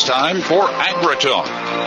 It's time for AgriTalk,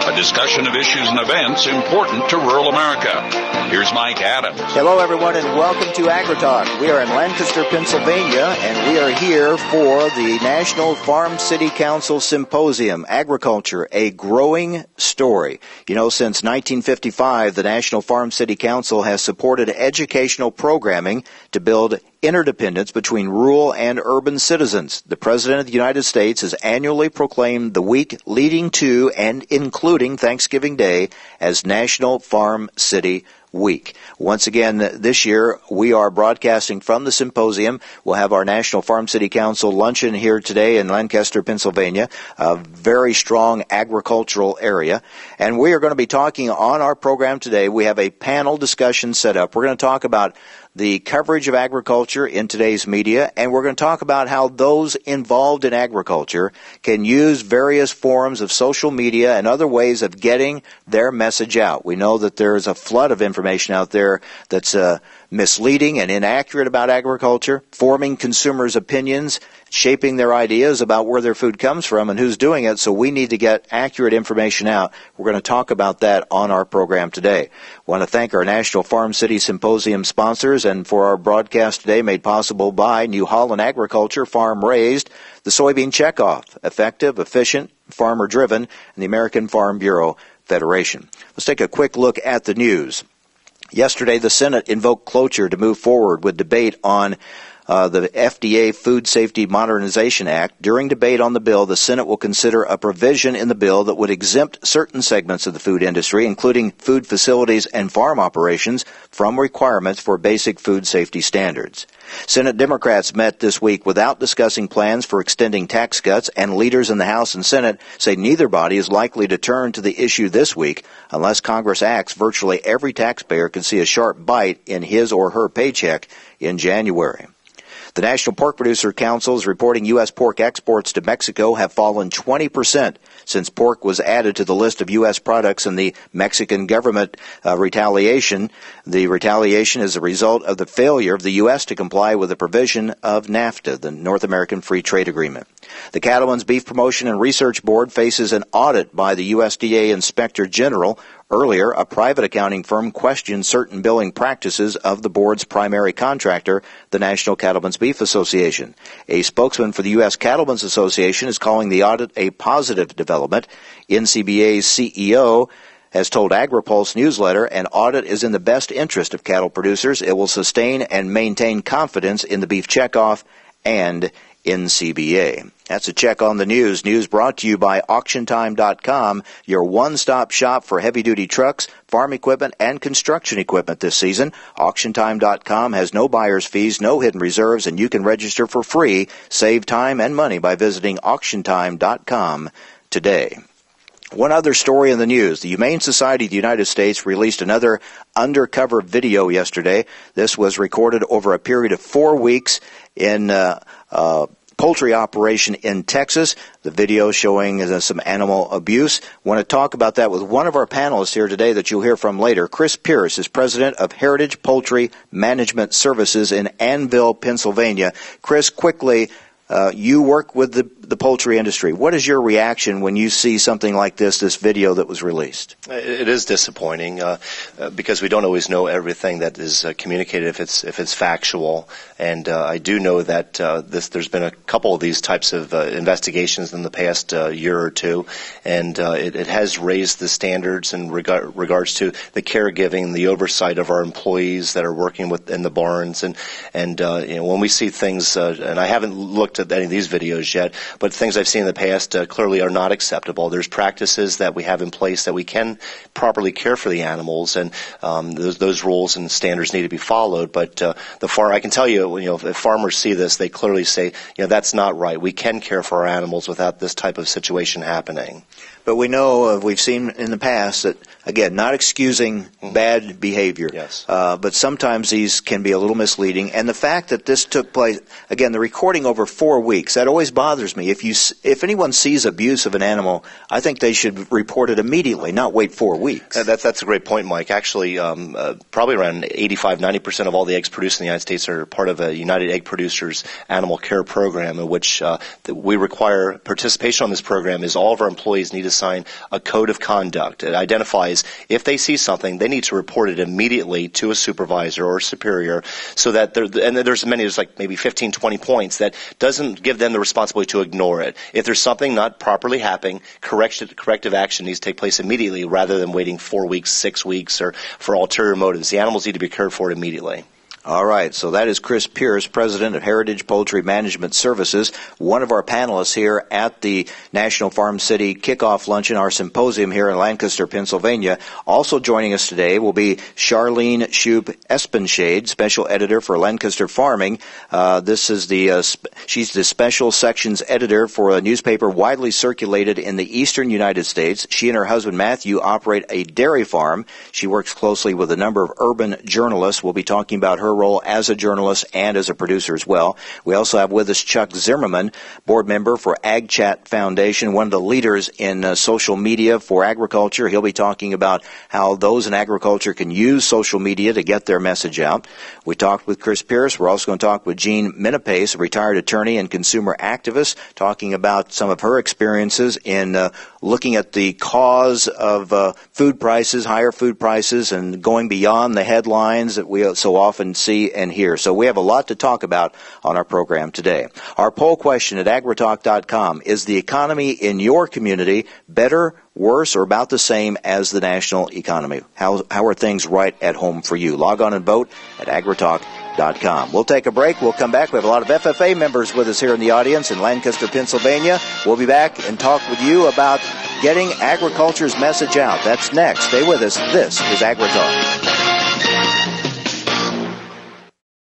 a discussion of issues and events important to rural America. Here's Mike Adams. Hello, everyone, and welcome to AgriTalk. We are in Lancaster, Pennsylvania, and we are here for the National Farm City Council Symposium, Agriculture, a Growing Story. You know, since 1955, the National Farm City Council has supported educational programming to build interdependence between rural and urban citizens. The President of the United States has annually proclaimed the week leading to and including Thanksgiving Day as National Farm City Week. Once again, this year, we are broadcasting from the symposium. We'll have our National Farm City Council luncheon here today in Lancaster, Pennsylvania, a very strong agricultural area. And we are going to be talking on our program today. We have a panel discussion set up. We're going to talk about the coverage of agriculture in today's media, and we're going to talk about how those involved in agriculture can use various forms of social media and other ways of getting their message out. We know that there's a flood of information out there that's misleading and inaccurate about agriculture, forming consumers' opinions, shaping their ideas about where their food comes from and who's doing it, so we need to get accurate information out. We're going to talk about that on our program today. I want to thank our National Farm City Symposium sponsors, and for our broadcast today made possible by New Holland Agriculture, Farm Raised, the Soybean Checkoff, effective, efficient, farmer-driven, and the American Farm Bureau Federation. Let's take a quick look at the news. Yesterday, the Senate invoked cloture to move forward with debate on the FDA Food Safety Modernization Act. During debate on the bill, the Senate will consider a provision in the bill that would exempt certain segments of the food industry, including food facilities and farm operations, from requirements for basic food safety standards. Senate Democrats met this week without discussing plans for extending tax cuts, and leaders in the House and Senate say neither body is likely to turn to the issue this week unless Congress acts. Virtually every taxpayer could see a sharp bite in his or her paycheck in January. The National Pork Producer Council is reporting U.S. pork exports to Mexico have fallen 20% since pork was added to the list of U.S. products in the Mexican government retaliation. The retaliation is a result of the failure of the U.S. to comply with the provision of NAFTA, the North American Free Trade Agreement. The Cattlemen's Beef Promotion and Research Board faces an audit by the USDA Inspector General. Earlier, a private accounting firm questioned certain billing practices of the board's primary contractor, the National Cattlemen's Beef Association. A spokesman for the U.S. Cattlemen's Association is calling the audit a positive development. NCBA's CEO has told AgriPulse newsletter an audit is in the best interest of cattle producers. It will sustain and maintain confidence in the beef checkoff and NCBA. That's a check on the news. News brought to you by AuctionTime.com, your one-stop shop for heavy-duty trucks, farm equipment, and construction equipment this season. AuctionTime.com has no buyer's fees, no hidden reserves, and you can register for free. Save time and money by visiting AuctionTime.com today. One other story in the news. The Humane Society of the United States released another undercover video yesterday. This was recorded over a period of 4 weeks in poultry operation in Texas. The video showing some animal abuse. Want to talk about that with one of our panelists here today that you'll hear from later. Chris Pierce is president of Heritage Poultry Management Services in Annville, Pennsylvania. Chris, quickly, you work with the poultry industry. What is your reaction when you see something like this video that was released? It is disappointing because we don't always know everything that is communicated if it's factual. And I do know that there's been a couple of these types of investigations in the past year or two, and it has raised the standards in regards to the caregiving, the oversight of our employees that are working in the barns, and when we see things, and I haven't looked at any of these videos yet, but things I've seen in the past clearly are not acceptable. There's practices that we have in place that we can properly care for the animals, and those rules and standards need to be followed. But I can tell you, if farmers see this, they clearly say, that's not right. We can care for our animals without this type of situation happening. But we know, we've seen in the past that, again, not excusing bad behavior, Yes. but sometimes these can be a little misleading. And the fact that this took place, again, the recording over 4 weeks, that always bothers me. If anyone sees abuse of an animal, I think they should report it immediately, not wait 4 weeks. That's a great point, Mike. Actually, probably around 85-90% of all the eggs produced in the United States are part of a United Egg Producers Animal Care Program, in which we require participation on this program. Is all of our employees need to sign a code of conduct. It identifies if they see something, they need to report it immediately to a supervisor or superior, so that there's like maybe 15, 20 points that doesn't give them the responsibility to ignore it. If there's something not properly happening, corrective action needs to take place immediately rather than waiting 4 weeks, 6 weeks, or for ulterior motives. The animals need to be cared for immediately. All right, so that is Chris Pierce, president of Heritage Poultry Management Services, one of our panelists here at the National Farm City Kickoff Luncheon, our symposium here in Lancaster, Pennsylvania. Also joining us today will be Charlene Shoup Espenshade, special editor for Lancaster Farming. She's the special sections editor for a newspaper widely circulated in the eastern United States. She and her husband Matthew operate a dairy farm. She works closely with a number of urban journalists. We'll be talking about her role as a journalist and as a producer as well. We also have with us Chuck Zimmerman, board member for AgChat Foundation, one of the leaders in social media for agriculture. He'll be talking about how those in agriculture can use social media to get their message out. We talked with Chris Pierce. We're also going to talk with Jean Minapace, a retired attorney and consumer activist, talking about some of her experiences in looking at the cause of food prices, higher food prices, and going beyond the headlines that we so often see and hear. So we have a lot to talk about on our program today. Our poll question at agritalk.com: is the economy in your community better, worse, or about the same as the national economy? How are things right at home for you? Log on and vote at agritalk.com. We'll take a break. We'll come back. We have a lot of FFA members with us here in the audience in Lancaster, Pennsylvania. We'll be back and talk with you about getting agriculture's message out. That's next. Stay with us. This is AgriTalk.